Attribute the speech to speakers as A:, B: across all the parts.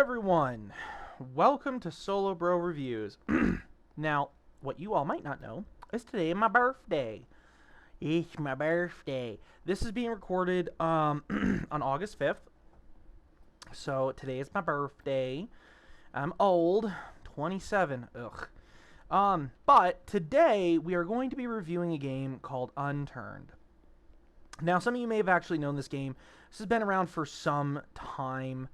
A: everyone! Welcome to Solo Bro Reviews. Now, what you all might not know is today my birthday. It's my birthday. This is being recorded on August 5th. So today is my birthday. I'm old, 27. Ugh. But today we are going to be reviewing a game called Unturned. Now, some of you may have actually known this game. This has been around for some time.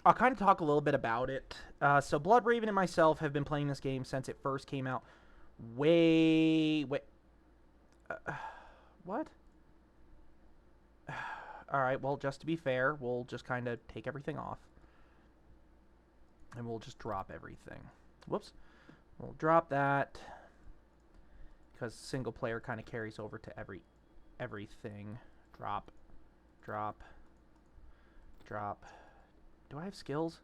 A: I'll kind of talk a little bit about it. So Bloodraven and myself have been playing this game since it first came out. What? Alright, well, just to be fair, we'll just kind of take everything off. And we'll just drop everything. Whoops. We'll drop that. Because single player kind of carries over to everything. Drop. Drop. Drop. Do I have skills?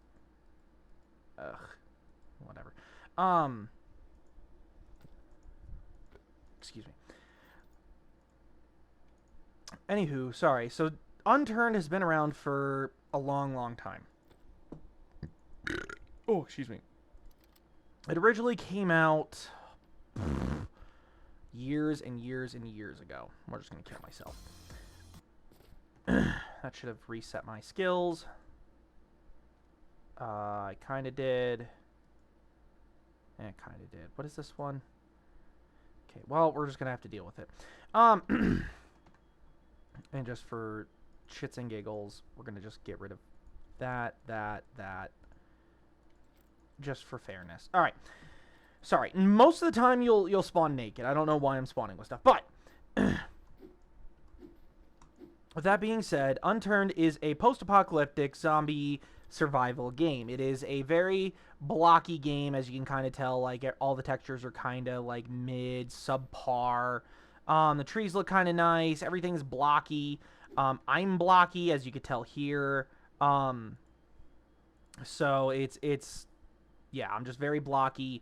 A: Ugh. Whatever. Excuse me. Anywho, sorry. So, Unturned has been around for a long, long time. Oh, excuse me. It originally came out years and years and years ago. We're just going to kill myself. That should have reset my skills. I kind of did. And it kind of did. What is this one? Okay, well, we're just going to have to deal with it. And just for shits and giggles, we're going to just get rid of that. Just for fairness. All right. Sorry. Most of the time, you'll spawn naked. I don't know why I'm spawning with stuff. But with that being said, Unturned is a post-apocalyptic zombie survival game. It is a very blocky game, as you can kind of tell. Like, all the textures are kind of like mid, subpar. The trees look kind of nice. Everything's blocky. I'm blocky, as you could tell here. So it's yeah, I'm just very blocky.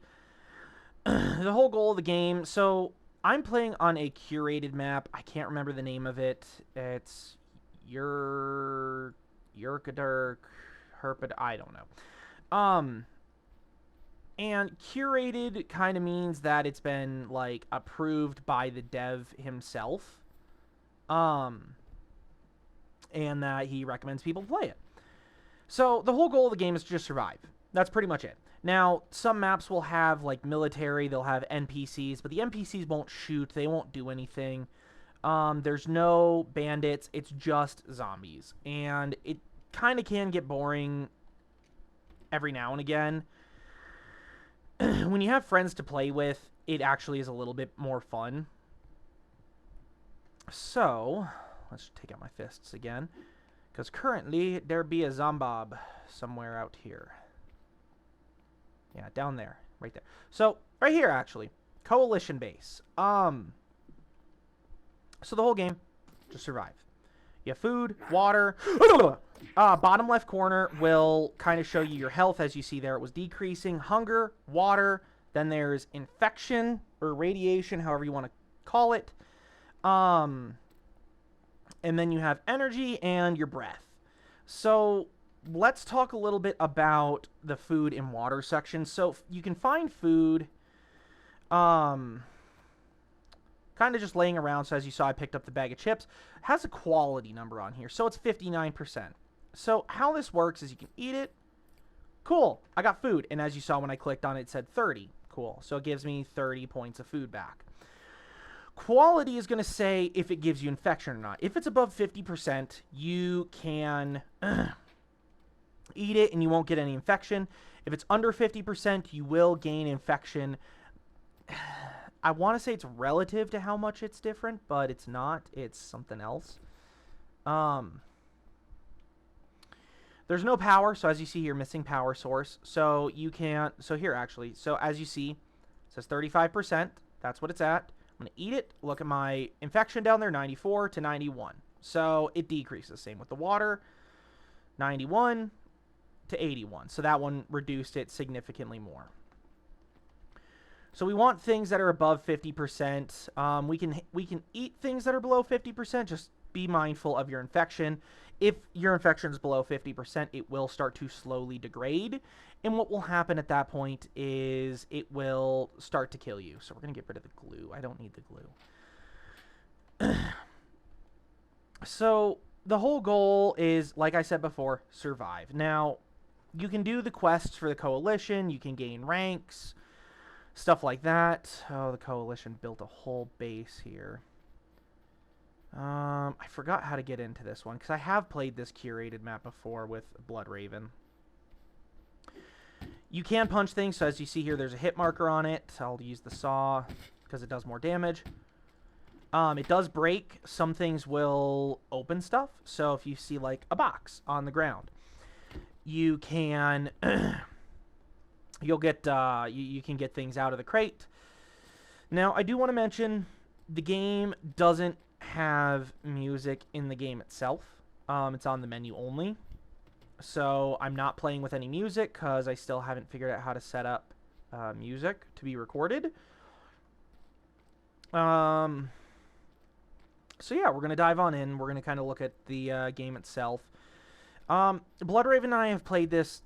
A: The whole goal of the game, so I'm playing on a curated map. I can't remember the name of it. It's Yurkadirk, Herpid, I don't know. And curated kind of means that it's been, like, approved by the dev himself. And that he recommends people play it. So, the whole goal of the game is to just survive. That's pretty much it. Now, some maps will have, like, military, they'll have NPCs, but the NPCs won't shoot, they won't do anything. There's no bandits, it's just zombies. And it kind of can get boring every now and again. When you have friends to play with, it actually is a little bit more fun. So, let's take out my fists again. Because currently, there be a zombob somewhere out here. Yeah, down there. Right there. So, right here, actually. Coalition base. So the whole game, just survive. You have food, water. Bottom left corner will kind of show you your health. As you see there, it was decreasing. Hunger, water. Then there's infection or radiation, however you want to call it. And then you have energy and your breath. So let's talk a little bit about the food and water section. So you can find food kind of just laying around. So as you saw, I picked up the bag of chips. It has a quality number on here. So it's 59%. So how this works is you can eat it. Cool. I got food. And as you saw when I clicked on it, it said 30. Cool. So it gives me 30 points of food back. Quality is going to say if it gives you infection or not. If it's above 50%, you can eat it and you won't get any infection. If it's under 50%, you will gain infection. I want to say it's relative to how much it's different, but it's not. It's something else. There's no power, so as you see here, missing power source. So you can't, so here actually, so as you see, it says 35%. That's what it's at. I'm going to eat it. Look at my infection down there, 94 to 91. So it decreases. Same with the water, 91 to 81. So that one reduced it significantly more. So we want things that are above 50%. We can eat things that are below 50%. Just be mindful of your infection. if your infection is below 50%, it will start to slowly degrade. And what will happen at that point is it will start to kill you. So we're going to get rid of the glue. I don't need the glue. So the whole goal is, like I said before, survive. Now, you can do the quests for the Coalition. You can gain ranks, stuff like that. Oh, the Coalition built a whole base here. I forgot how to get into this one, because I have played this curated map before with Bloodraven. You can punch things, so as you see here, there's a hit marker on it. I'll use the saw, because it does more damage. It does break. Some things will open stuff, so if you see, like, a box on the ground, you can... you'll get, you can get things out of the crate. Now, I do want to mention, the game doesn't have music in the game itself. It's on the menu only. So I'm not playing with any music because I still haven't figured out how to set up music to be recorded. So yeah, we're going to dive on in. We're going to kind of look at the game itself. Bloodraven and I have played this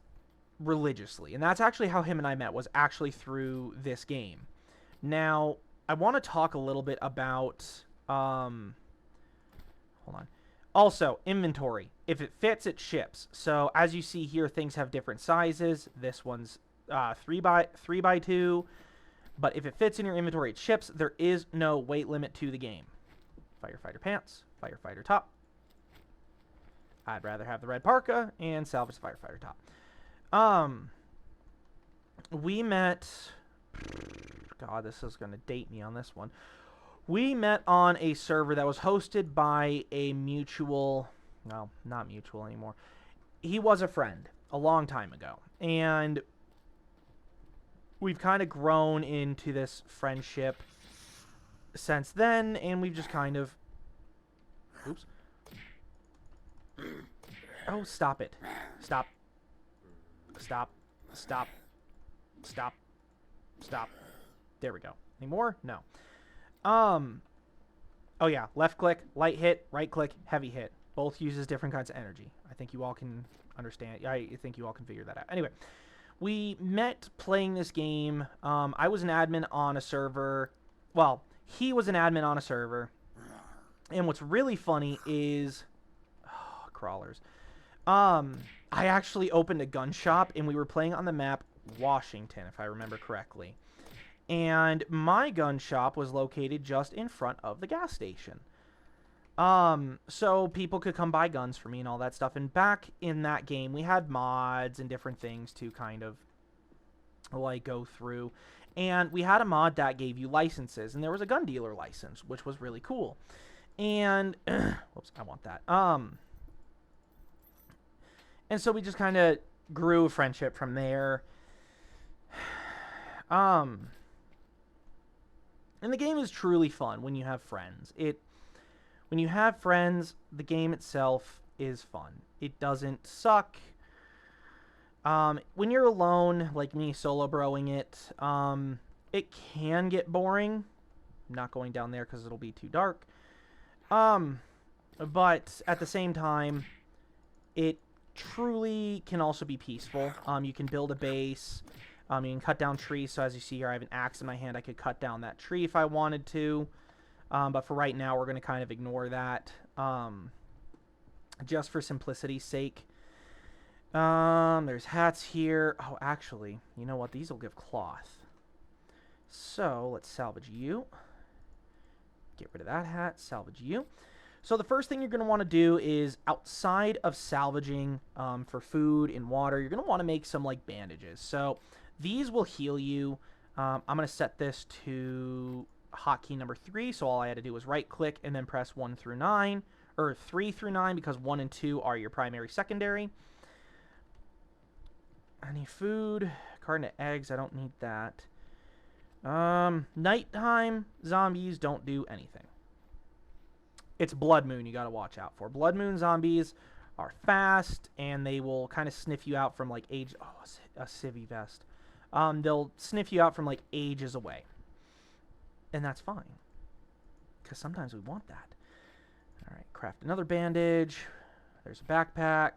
A: religiously, and that's actually how him and I met, was actually through this game. Now, I want to talk a little bit about... hold on. Also, inventory. If it fits, it ships. So, as you see here, things have different sizes. This one's 3 by 2. But if it fits in your inventory, it ships. There is no weight limit to the game. Firefighter pants, firefighter top. I'd rather have the red parka and salvage the firefighter top. We met... God, this is going to date me on this one. We met on a server that was hosted by a mutual... Well, not mutual anymore. He was a friend a long time ago. And we've kind of grown into this friendship since then. And we've just kind of... Oops. Oh, stop it. Stop. Stop. Stop. Stop. Stop. There we go. Any more? No. Oh yeah, left click, light hit, right click, heavy hit. Both uses different kinds of energy. I think you all can understand. I think you all can figure that out. Anyway, we met playing this game. I was an admin on a server. Well, he was an admin on a server. And what's really funny is... Oh, crawlers. I actually opened a gun shop, and we were playing on the map Washington, if I remember correctly. And my gun shop was located just in front of the gas station. So people could come buy guns for me and all that stuff. And back in that game, we had mods and different things to kind of, like, go through. And we had a mod that gave you licenses. And there was a gun dealer license, which was really cool. And, whoops, I want that. And so we just kind of grew a friendship from there. And the game is truly fun when you have friends. When you have friends, the game itself is fun. It doesn't suck. When you're alone, like me solo broing it, it can get boring. I'm not going down there because it'll be too dark. But at the same time, it truly can also be peaceful. You can build a base. You can cut down trees. So as you see here, I have an axe in my hand. I could cut down that tree if I wanted to. But for right now, we're going to kind of ignore that. Just for simplicity's sake. There's hats here. Oh, actually, you know what? These will give cloth. So let's salvage you. Get rid of that hat. Salvage you. So the first thing you're going to want to do is, outside of salvaging for food and water, you're going to want to make some, like, bandages. So these will heal you. I'm going to set this to hotkey number 3. So all I had to do was right click and then press 1 through 9, or 3 through 9, because 1 and 2 are your primary, secondary. Any food? Carton of eggs. I don't need that. Nighttime zombies don't do anything. It's Blood Moon you got to watch out for. Blood Moon zombies are fast, and they will kind of sniff you out from, like, age... Oh, a civvy vest. They'll sniff you out from, like, ages away. And that's fine. Because sometimes we want that. Alright, craft another bandage. There's a backpack.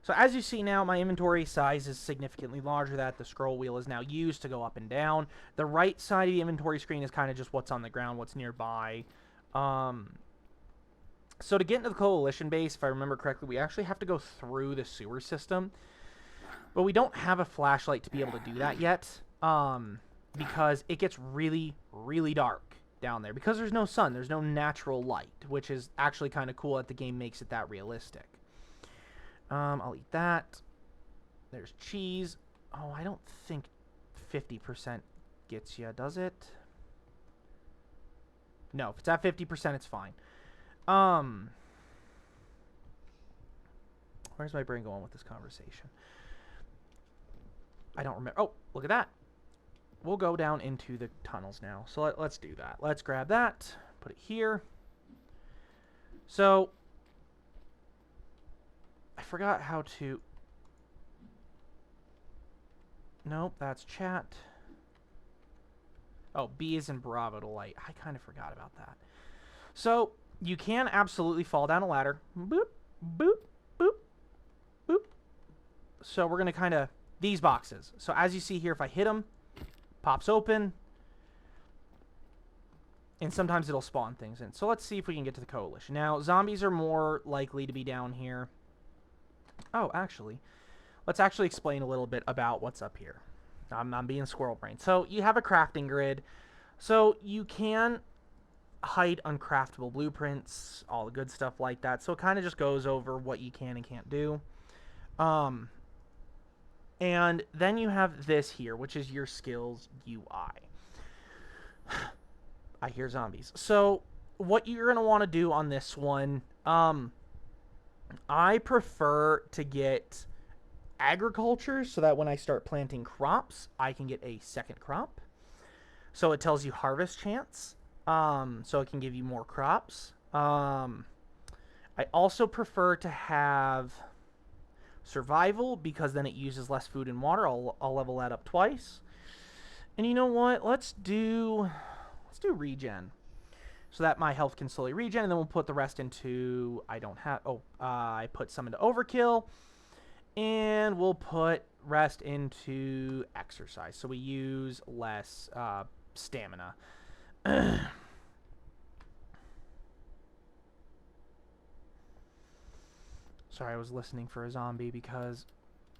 A: So as you see now, my inventory size is significantly larger. That the scroll wheel is now used to go up and down. The right side of the inventory screen is kind of just what's on the ground, what's nearby. So to get into the Coalition base, if I remember correctly, we actually have to go through the sewer system. But we don't have a flashlight to be able to do that yet, because it gets really, really dark down there. Because there's no sun, there's no natural light, which is actually kind of cool that the game makes it that realistic. I'll eat that. There's cheese. Oh, I don't think 50% gets you, does it? No, if it's at 50%, it's fine. Where's my brain going with this conversation? I don't remember. Oh, look at that. We'll go down into the tunnels now. So let's do that. Let's grab that. Put it here. So I forgot how to... Nope, that's chat. Oh, B is in Bravo to light. I kind of forgot about that. So you can absolutely fall down a ladder. Boop, boop, boop, boop. So we're going to kind of... These boxes. So as you see here, if I hit them, pops open. And sometimes it'll spawn things in. So let's see if we can get to the Coalition. Now, zombies are more likely to be down here. Oh, actually. Let's actually explain a little bit about what's up here. I'm being squirrel brain. So you have a crafting grid. So you can hide uncraftable blueprints, all the good stuff like that. So it kind of just goes over what you can and can't do. And then you have this here, which is your skills UI. I hear zombies. So what you're going to want to do on this one, I prefer to get agriculture so that when I start planting crops, I can get a second crop. So it tells you harvest chance. So it can give you more crops. I also prefer to have survival because then it uses less food and water. I'll level that up twice. And you know what? Let's do regen, so that my health can slowly regen, and then we'll put the rest into... I put some into overkill, and we'll put rest into exercise, so we use less stamina. Sorry, I was listening for a zombie because...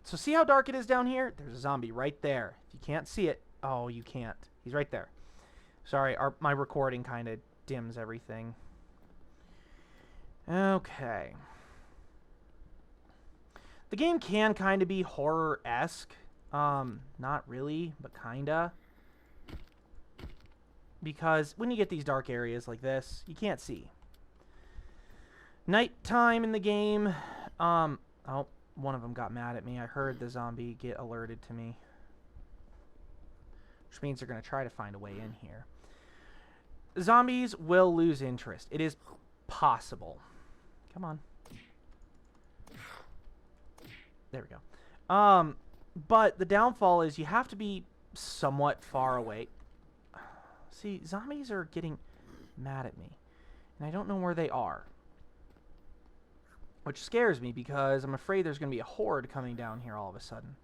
A: So see how dark it is down here? There's a zombie right there. If you can't see it... Oh, you can't. He's right there. Sorry, my recording kind of dims everything. Okay. The game can kind of be horror-esque. Not really, but kinda. Because when you get these dark areas like this, you can't see. Nighttime in the game. Oh, one of them got mad at me. I heard the zombie get alerted to me. Which means they're going to try to find a way in here. Zombies will lose interest. It is possible. Come on. There we go. But the downfall is you have to be somewhat far away. See, zombies are getting mad at me. And I don't know where they are. Which scares me because I'm afraid there's going to be a horde coming down here all of a sudden.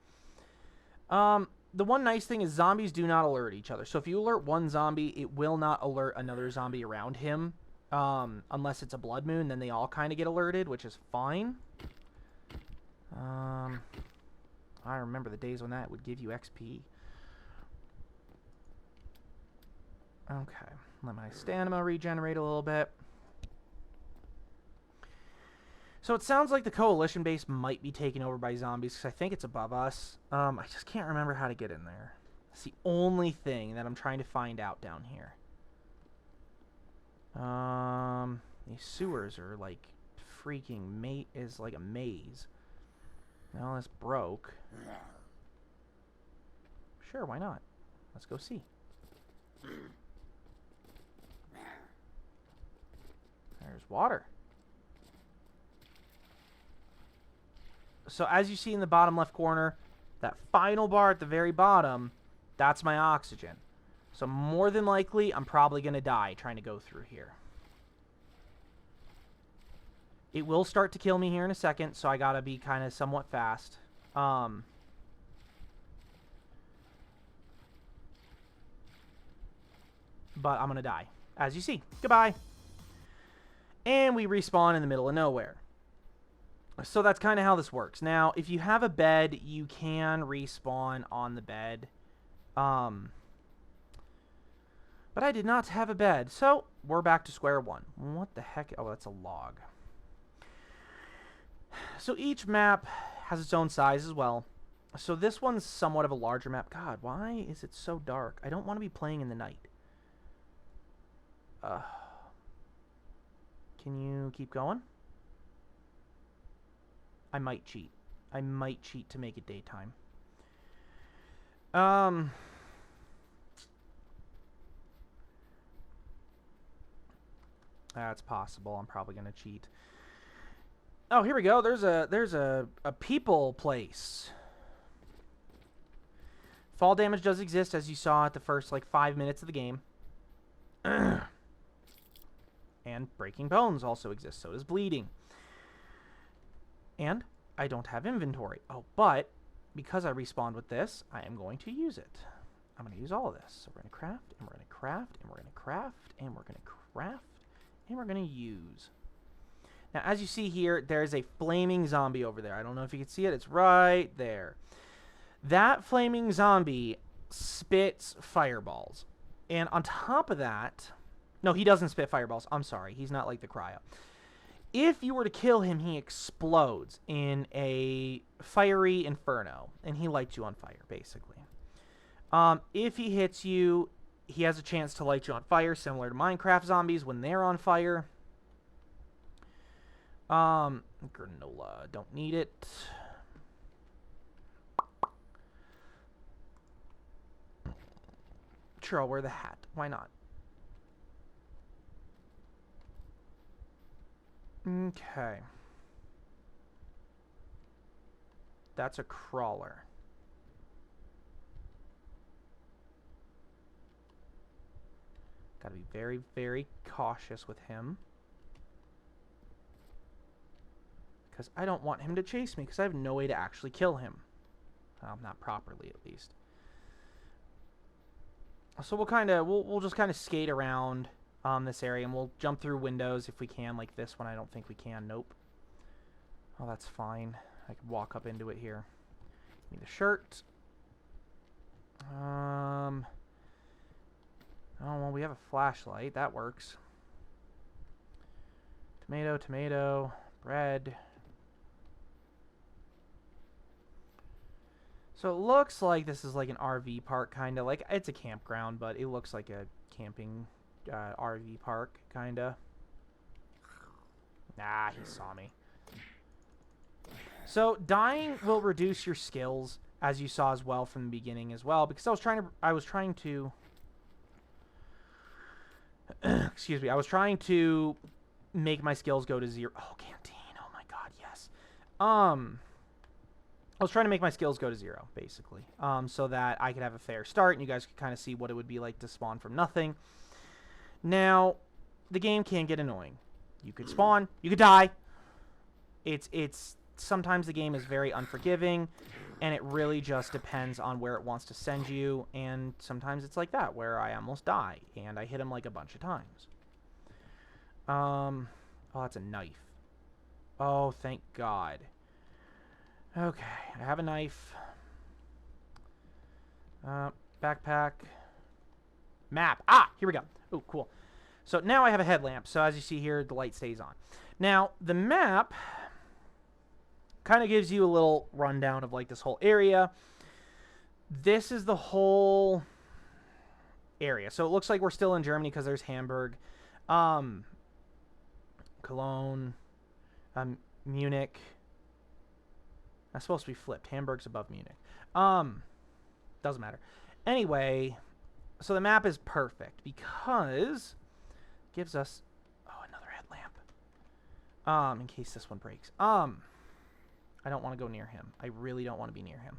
A: The one nice thing is zombies do not alert each other. So if you alert one zombie, it will not alert another zombie around him. Unless it's a blood moon, then they all kind of get alerted, which is fine. I remember the days when that would give you XP. Okay. Let my stamina regenerate a little bit. So it sounds like the Coalition base might be taken over by zombies because I think it's above us. I just can't remember how to get in there. It's the only thing that I'm trying to find out down here. These sewers are like freaking is like a maze. Well, it's broke. Sure, why not? Let's go see. There's water. So as you see in the bottom left corner, that final bar at the very bottom, that's my oxygen. So more than likely, I'm probably going to die trying to go through here. It will start to kill me here in a second, so I gotta be kind of somewhat fast. But I'm gonna die, as you see. Goodbye. And we respawn in the middle of nowhere. So that's kind of how this works. Now, if you have a bed, you can respawn on the bed. But I did not have a bed, so we're back to square one. What the heck? Oh, that's a log. So each map has its own size as well. So this one's somewhat of a larger map. God, why is it so dark? I don't want to be playing in the night. Can you keep going? I might cheat. I might cheat to make it daytime. That's possible. I'm probably gonna cheat. Oh, here we go. There's a people place. Fall damage does exist, as you saw at the first like 5 minutes of the game. And breaking bones also exists. So does bleeding. And I don't have inventory. Oh, but because I respawned with this, I am going to use it. I'm going to use all of this. So we're going to craft, and we're going to craft, and we're going to craft, and we're going to craft, and we're going to use. Now, as you see here, there's a flaming zombie over there. I don't know if you can see it. It's right there. That flaming zombie spits fireballs. And on top of that... No, he doesn't spit fireballs. I'm sorry. He's not like the cryo. If you were to kill him, he explodes in a fiery inferno. And he lights you on fire, basically. If he hits you, he has a chance to light you on fire, similar to Minecraft zombies when they're on fire. Granola. Don't need it. Sure, I'll wear the hat. Why not? Okay. That's a crawler. Gotta be very, very cautious with him. Because I don't want him to chase me, because I have no way to actually kill him. Not properly, at least. So we'll just kind of skate around this area, and we'll jump through windows if we can, like this one. I don't think we can. Nope. Oh, that's fine. I could walk up into it here. Give me the shirt. Oh, well, we have a flashlight. That works. Tomato, tomato, bread. So it looks like this is like an RV park, kind of. Like, it's a campground, but it looks like a camping RV park, kind of. Nah, he saw me. So dying will reduce your skills, as you saw as well from the beginning as well, because I was trying to excuse me, I was trying to make my skills go to 0. Oh, canteen. Oh my god, yes. I was trying to make my skills go to 0, basically, so that I could have a fair start, and you guys could kind of see what it would be like to spawn from nothing. Now, the game can get annoying. You could spawn, you could die. It's sometimes the game is very unforgiving, and it really just depends on where it wants to send you, and sometimes it's like that, where I almost die, and I hit him like a bunch of times. Oh, that's a knife. Oh, thank God. Okay, I have a knife. Backpack. Map. Ah, here we go. Oh, cool. So now I have a headlamp. So as you see here, the light stays on. Now, the map kind of gives you a little rundown of like this whole area. This is the whole area. So it looks like we're still in Germany because there's Hamburg, Cologne, Munich. That's supposed to be flipped. Hamburg's above Munich. Doesn't matter. Anyway, so the map is perfect because it gives us another headlamp. In case this one breaks. I don't want to go near him. I really don't want to be near him.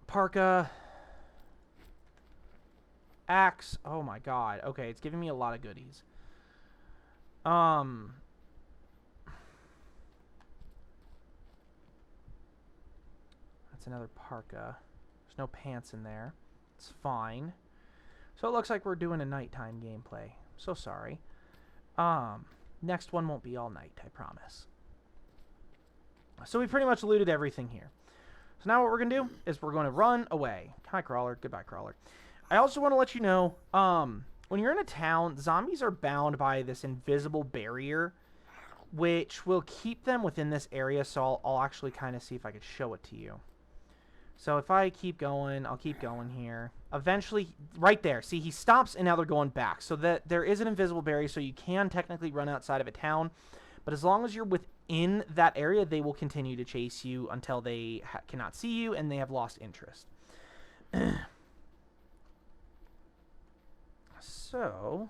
A: Parka. Axe. Oh my god. Okay, it's giving me a lot of goodies. Um, that's another parka. There's no pants in there. It's fine. So it looks like we're doing a nighttime gameplay. So sorry. Next one won't be all night, I promise. So we pretty much looted everything here. So now what we're going to do is we're going to run away. Hi, Crawler. Goodbye, Crawler. I also want to let you know, when you're in a town, zombies are bound by this invisible barrier, which will keep them within this area. So I'll actually kind of see if I could show it to you. So if I keep going, I'll keep going here. Eventually, right there. See, he stops, and now they're going back. So that there is an invisible barrier, so you can technically run outside of a town. But as long as you're within that area, they will continue to chase you until they cannot see you and they have lost interest. So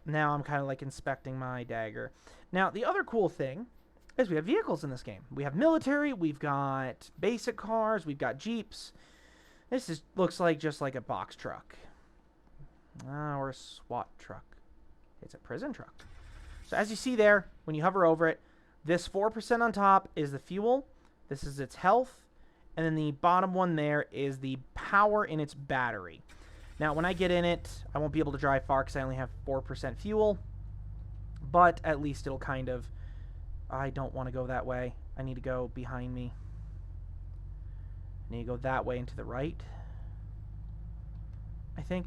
A: now I'm kind of like inspecting my dagger. Now, the other cool thing is we have vehicles in this game. We have military, we've got basic cars, we've got Jeeps. This looks like just like a box truck. Or a SWAT truck. It's a prison truck. So as you see there, when you hover over it, this 4% on top is the fuel. This is its health. And then the bottom one there is the power in its battery. Now, when I get in it, I won't be able to drive far because I only have 4% fuel. But at least it'll kind of... I don't want to go that way. I need to go behind me. I need to go that way and to the right, I think.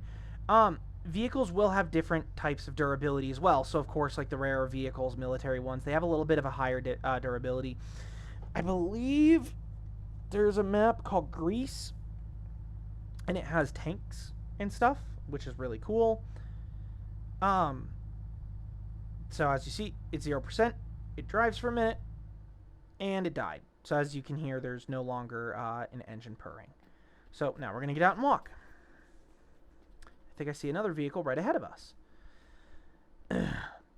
A: Vehicles will have different types of durability as well. So, of course, like the rarer vehicles, military ones, they have a little bit of a higher durability. I believe there's a map called Greece, and it has tanks and stuff, which is really cool. So, as you see, it's 0%. It drives for a minute, and it died. So as you can hear, there's no longer an engine purring. So now we're going to get out and walk. I think I see another vehicle right ahead of us.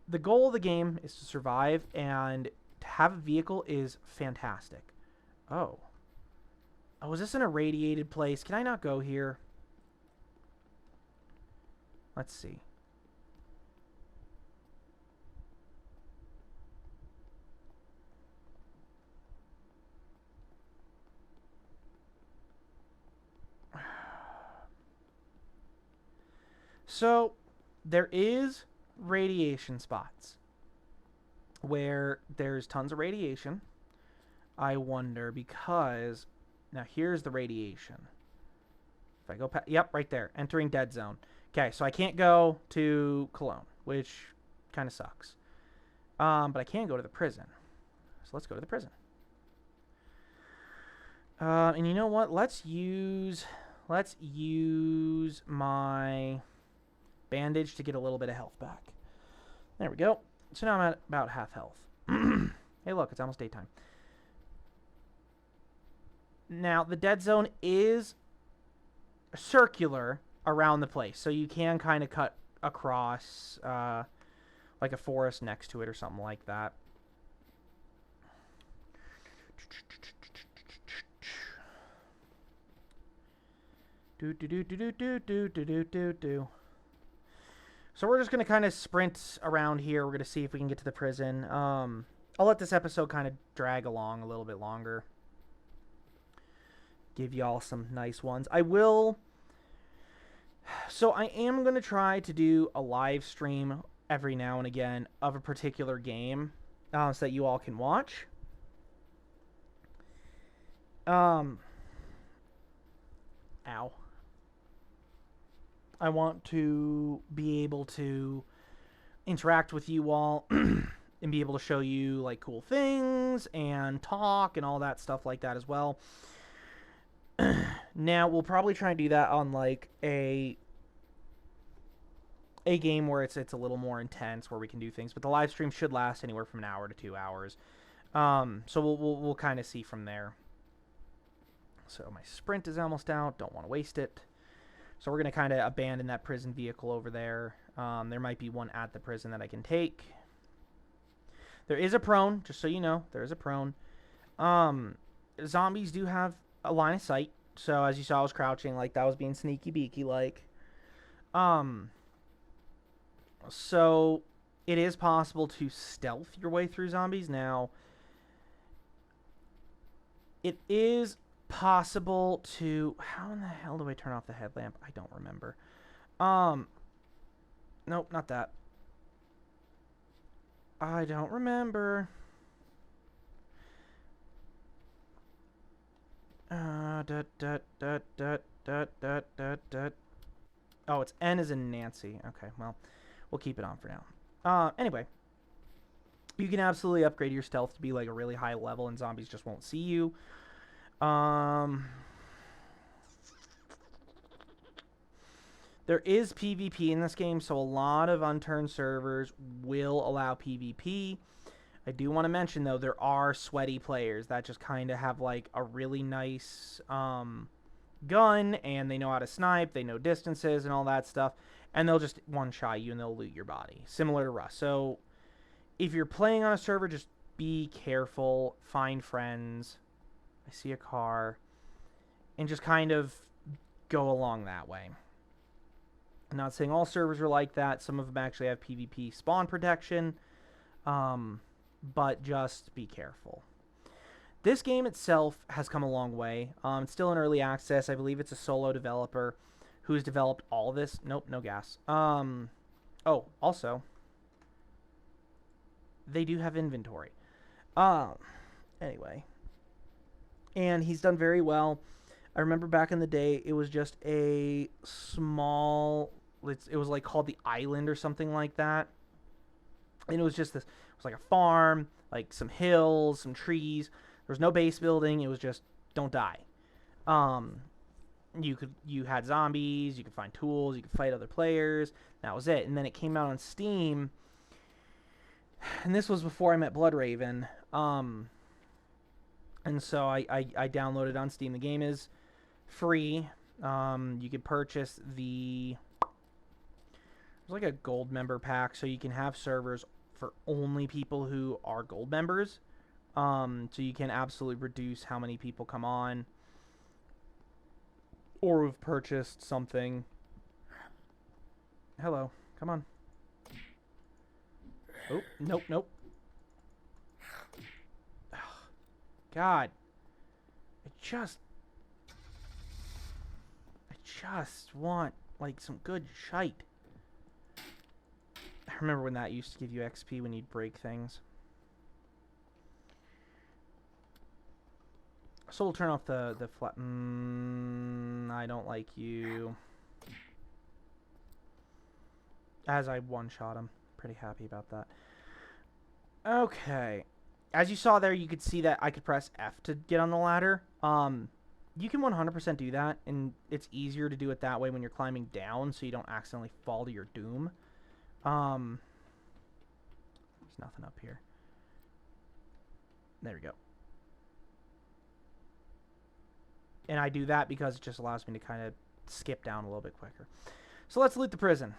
A: The goal of the game is to survive, and to have a vehicle is fantastic. Oh. Oh, is this an irradiated place? Can I not go here? Let's see. So, there is radiation spots where there's tons of radiation. I wonder because... Now, here's the radiation. If I go past... Yep, right there. Entering dead zone. Okay, so I can't go to Cologne, which kind of sucks. But I can go to the prison. So let's go to the prison. And you know what? Let's use my... bandage to get a little bit of health back. There we go. So now I'm at about half health. Hey, look, it's almost daytime. Now, the dead zone is circular around the place, so you can kind of cut across like a forest next to it or something like that. Do. So we're just going to kind of sprint around here. We're going to see if we can get to the prison. I'll let this episode kind of drag along a little bit longer. Give y'all some nice ones. I will... So I am going to try to do a live stream every now and again of a particular game so that you all can watch. Ow. I want to be able to interact with you all and be able to show you like cool things and talk and all that stuff like that as well. Now, we'll probably try and do that on like a game where it's a little more intense, where we can do things, but the live stream should last anywhere from an hour to 2 hours. So we'll kind of see from there. So my sprint is almost out. Don't want to waste it. So we're going to kind of abandon that prison vehicle over there. There might be one at the prison that I can take. There is a prone, just so you know. There is a prone. Zombies do have a line of sight. So as you saw, I was crouching like that was being sneaky beaky like. So it is possible to stealth your way through zombies. Now, it is possible to... How in the hell do I turn off the headlamp? I don't remember. Nope, not that. I don't remember. Oh, it's N as in Nancy. Okay, well, we'll keep it on for now. Anyway, you can absolutely upgrade your stealth to be like a really high level, and zombies just won't see you. There is PvP in this game, so a lot of Unturned servers will allow PvP. I do want to mention, though, there are sweaty players that just kind of have, like, a really nice gun, and they know how to snipe, they know distances and all that stuff, and they'll just one-shot you and they'll loot your body, similar to Rust. So if you're playing on a server, just be careful, find friends. I see a car, and just kind of go along that way. I'm not saying all servers are like that. Some of them actually have PvP spawn protection, but just be careful. This game itself has come a long way. It's still in early access. I believe it's a solo developer who's developed all this. Nope, no gas. Oh, also, they do have inventory. Anyway, and he's done very well. I remember back in the day, it was just a small... It was like called the Island or something like that. And it was just this... It was like a farm, like some hills, some trees. There was no base building. It was just, don't die. You had zombies. You could find tools. You could fight other players. That was it. And then it came out on Steam. And this was before I met Bloodraven. And so I downloaded it on Steam. The game is free. You could purchase the... There's like a gold member pack, so you can have servers for only people who are gold members. So you can absolutely reduce how many people come on. Or who've purchased something. Hello. Come on. Oh, nope, nope. God. I just want, like, some good shite. I remember when that used to give you XP when you'd break things. So we'll turn off the flat... I don't like you. As I one-shot him. Pretty happy about that. Okay. As you saw there, you could see that I could press F to get on the ladder. You can 100% do that, and it's easier to do it that way when you're climbing down, so you don't accidentally fall to your doom. There's nothing up here. There we go. And I do that because it just allows me to kind of skip down a little bit quicker. So let's loot the prison.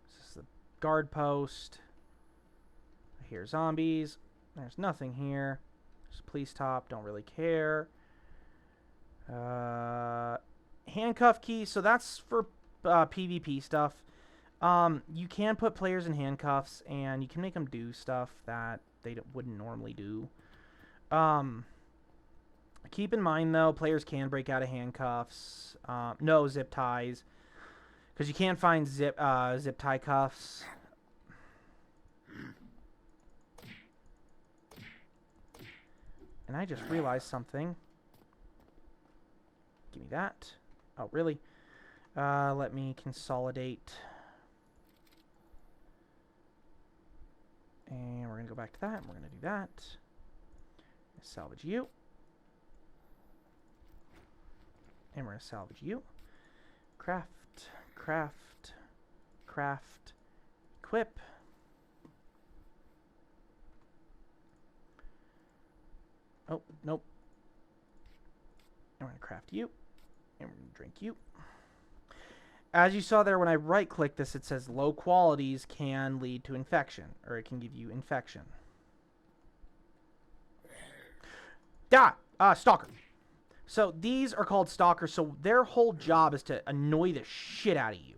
A: This is the guard post. I hear zombies. There's nothing here. There's a police top. Don't really care. Handcuff key. So that's for PvP stuff. You can put players in handcuffs, and you can make them do stuff that they wouldn't normally do. Keep in mind, though, players can break out of handcuffs. No zip ties, because you can't find zip tie cuffs. And I just realized something. Give me that. Oh, really? Let me consolidate. And we're going to go back to that, and we're going to do that. Salvage you. And we're going to salvage you. Craft, craft, craft, equip. Oh, nope. And we're going to craft you. And we're going to drink you. As you saw there, when I right-click this, it says low qualities can lead to infection, or it can give you infection. Stalker. So these are called stalkers, so their whole job is to annoy the shit out of you.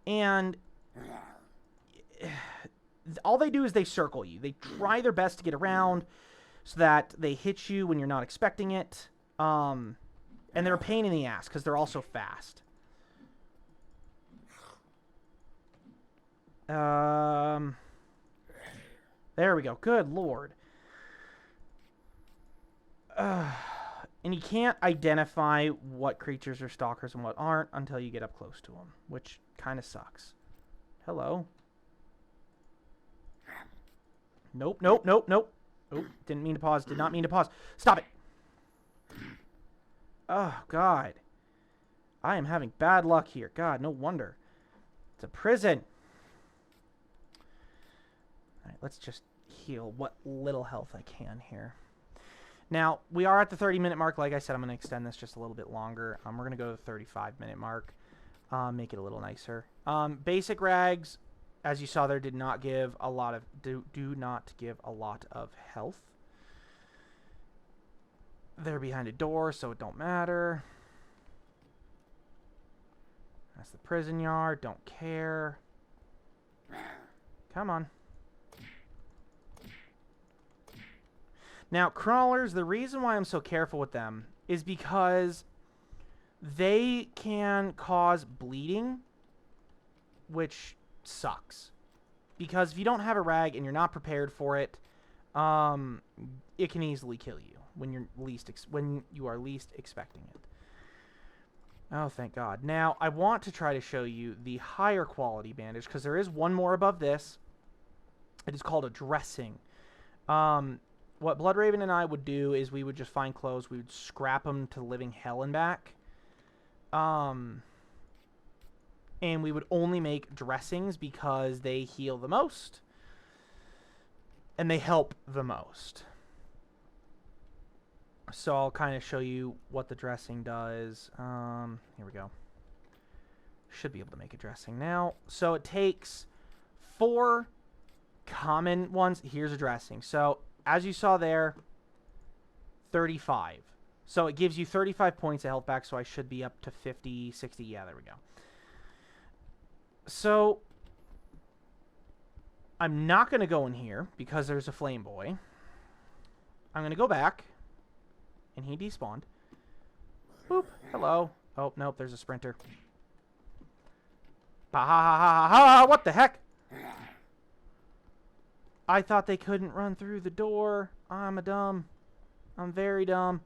A: And all they do is they circle you. They try their best to get around so that they hit you when you're not expecting it. And they're a pain in the ass because they're also fast. There we go. Good Lord. And you can't identify what creatures are stalkers and what aren't until you get up close to them, which kind of sucks. Hello. Nope, nope, nope, nope. Oh, didn't mean to pause. Did not mean to pause. Stop it. Oh, God. I am having bad luck here. God, no wonder. It's a prison. All right, let's just heal what little health I can here. Now, we are at the 30-minute mark. Like I said, I'm going to extend this just a little bit longer. We're going to go to the 35-minute mark. Make it a little nicer. Basic rags, as you saw there, did not give a lot of do not give a lot of health. They're behind a door, so it don't matter. That's the prison yard. Don't care. Come on. Now, crawlers, the reason why I'm so careful with them is because they can cause bleeding, which sucks. Because if you don't have a rag and you're not prepared for it, it can easily kill you when you are least expecting it. Oh, thank God. Now, I want to try to show you the higher quality bandage because there is one more above this. It is called a dressing. What Bloodraven and I would do is we would just find clothes. We would scrap them to living hell and back. And we would only make dressings because they heal the most. And they help the most. So I'll kind of show you what the dressing does. Here we go. Should be able to make a dressing now. So it takes 4 common ones. Here's a dressing. So as you saw there, 35. So it gives you 35 points of health back, so I should be up to 50, 60. Yeah, there we go. So I'm not going to go in here because there's a flame boy. I'm going to go back, and he despawned. Boop. Hello. Oh, nope, there's a sprinter. Ha ha ha ha ha! What the heck? I thought they couldn't run through the door. I'm very dumb.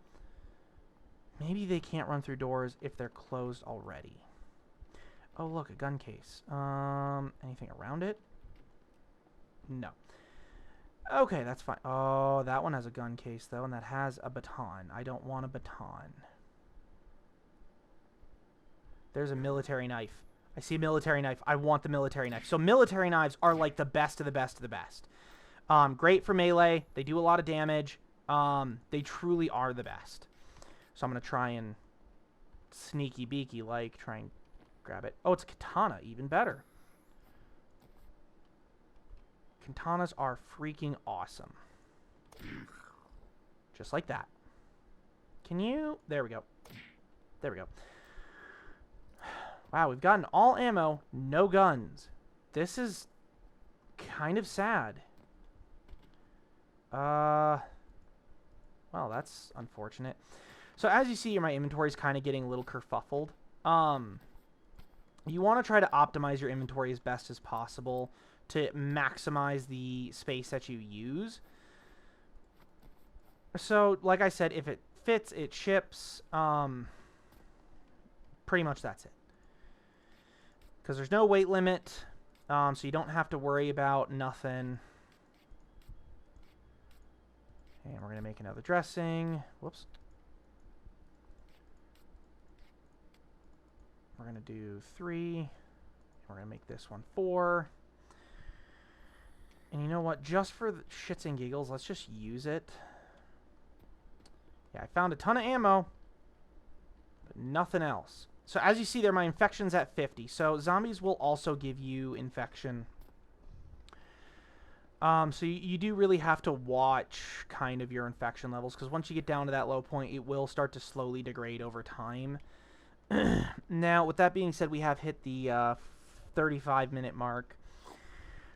A: Maybe they can't run through doors if they're closed already. Oh, look, a gun case. Anything around it? No. Okay, that's fine. Oh, that one has a gun case, though, and that has a baton. I don't want a baton. There's a military knife. I see a military knife. I want the military knife. So military knives are like the best of the best of the best. Great for melee. They do a lot of damage. They truly are the best. So I'm going to try and sneaky beaky like try and grab it. Oh, it's a katana. Even better. Katanas are freaking awesome. Just like that. Can you? There we go. There we go. Wow, we've gotten all ammo, no guns. This is kind of sad. Well, that's unfortunate. So as you see, my inventory is kind of getting a little kerfuffled. You want to try to optimize your inventory as best as possible to maximize the space that you use. So, like I said, if it fits, it ships. Pretty much that's it. Because there's no weight limit, so you don't have to worry about nothing. And we're going to make another dressing. Whoops. We're going to do 3. We're going to make this one 4. And you know what? Just for the shits and giggles, let's just use it. Yeah, I found a ton of ammo, but nothing else. So as you see there, my infection's at 50. So zombies will also give you infection. So you do really have to watch kind of your infection levels, because once you get down to that low point, it will start to slowly degrade over time. Now, with that being said, we have hit the 35-minute mark.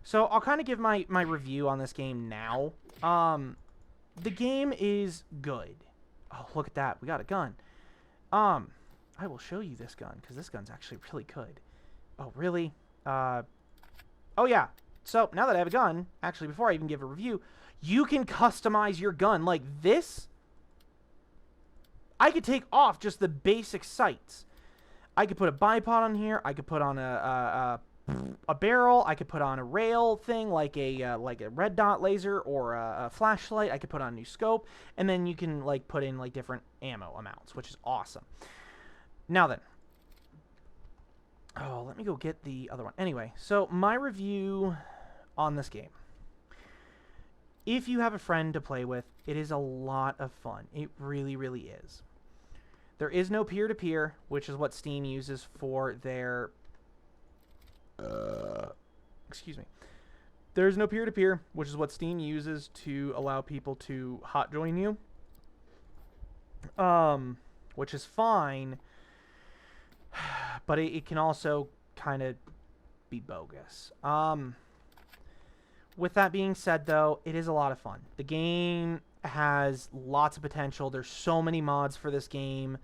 A: So I'll kind of give my review on this game now. The game is good. Oh, look at that. We got a gun. I will show you this gun, because this gun's actually really good. Oh, really? Oh, yeah. So, now that I have a gun, actually, before I even give a review, you can customize your gun. Like this, I could take off just the basic sights. I could put a bipod on here. I could put on a barrel. I could put on a rail thing, like a red dot laser or a flashlight. I could put on a new scope, and then you can like put in like different ammo amounts, which is awesome. Now then, oh, let me go get the other one. Anyway, so my review on this game. If you have a friend to play with, it is a lot of fun. It really, really is. There is no peer-to-peer, which is what Steam uses for their... excuse me. There's no peer-to-peer, which is what Steam uses to allow people to hot join you. Which is fine, but it can also kind of be bogus. With that being said, though, it is a lot of fun. The game has lots of potential. There's so many mods for this game.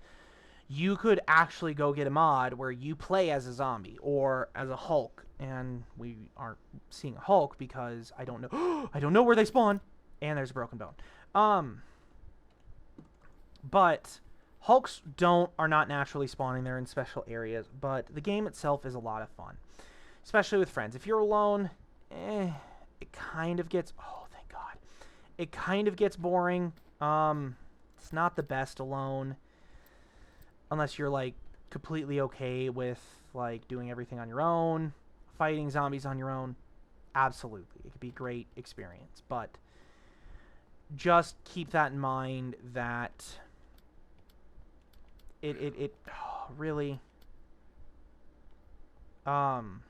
A: You could actually go get a mod where you play as a zombie or as a Hulk, and we aren't seeing a Hulk because I don't know. I don't know where they spawn, and there's a broken bone. But Hulks are not naturally spawning. They're in special areas, but the game itself is a lot of fun, especially with friends. If you're alone, it kind of gets... Oh, thank God. It kind of gets boring. It's not the best alone. Unless you're, like, completely okay with, like, doing everything on your own. Fighting zombies on your own. Absolutely. It could be a great experience. But just keep that in mind that it oh, really... Come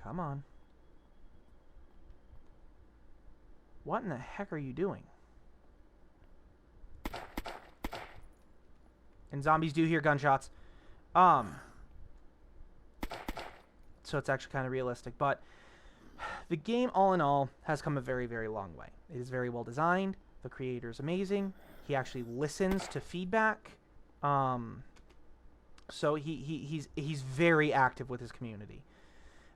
A: on. What in the heck are you doing? And zombies do hear gunshots. So it's actually kind of realistic. But the game, all in all, has come a very, very long way. It is very well designed. The creator is amazing. He actually listens to feedback. So he's very active with his community.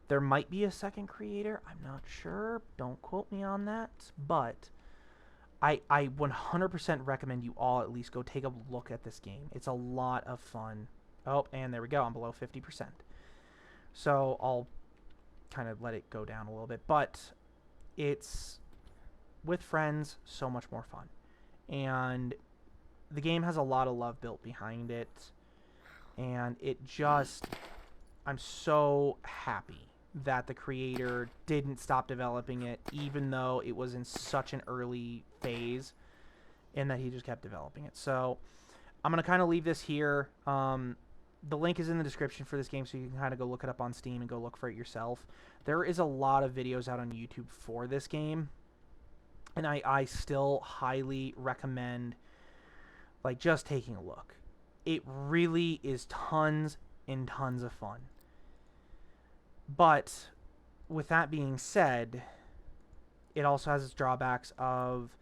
A: There might be a second creator. I'm not sure. Don't quote me on that. But I 100% recommend you all at least go take a look at this game. It's a lot of fun. Oh, and there we go. I'm below 50%. So I'll kind of let it go down a little bit. But it's, with friends, so much more fun. And the game has a lot of love built behind it. And it just... I'm so happy that the creator didn't stop developing it, even though it was in such an early phase, and that he just kept developing it. So I'm going to kind of leave this here. The link is in the description for this game, so you can kind of go look it up on Steam and go look for it yourself. There is a lot of videos out on YouTube for this game, and I still highly recommend like just taking a look. It really is tons and tons of fun. But with that being said, it also has its drawbacks of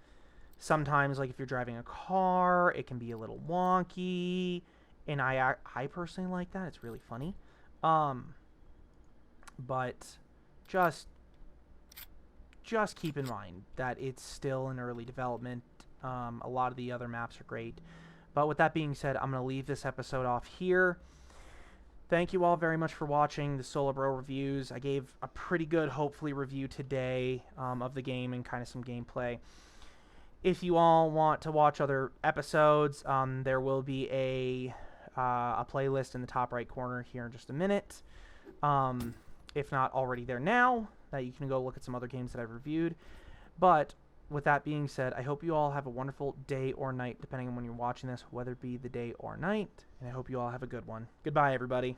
A: sometimes, like if you're driving a car, it can be a little wonky, and I personally like that. It's really funny. But just keep in mind that it's still in early development. A lot of the other maps are great. But with that being said, I'm going to leave this episode off here. Thank you all very much for watching the Solo Bro reviews. I gave a pretty good, hopefully, review today of the game and kind of some gameplay. If you all want to watch other episodes, there will be a playlist in the top right corner here in just a minute. If not already there now, that you can go look at some other games that I've reviewed. But with that being said, I hope you all have a wonderful day or night, depending on when you're watching this, whether it be the day or night. And I hope you all have a good one. Goodbye, everybody.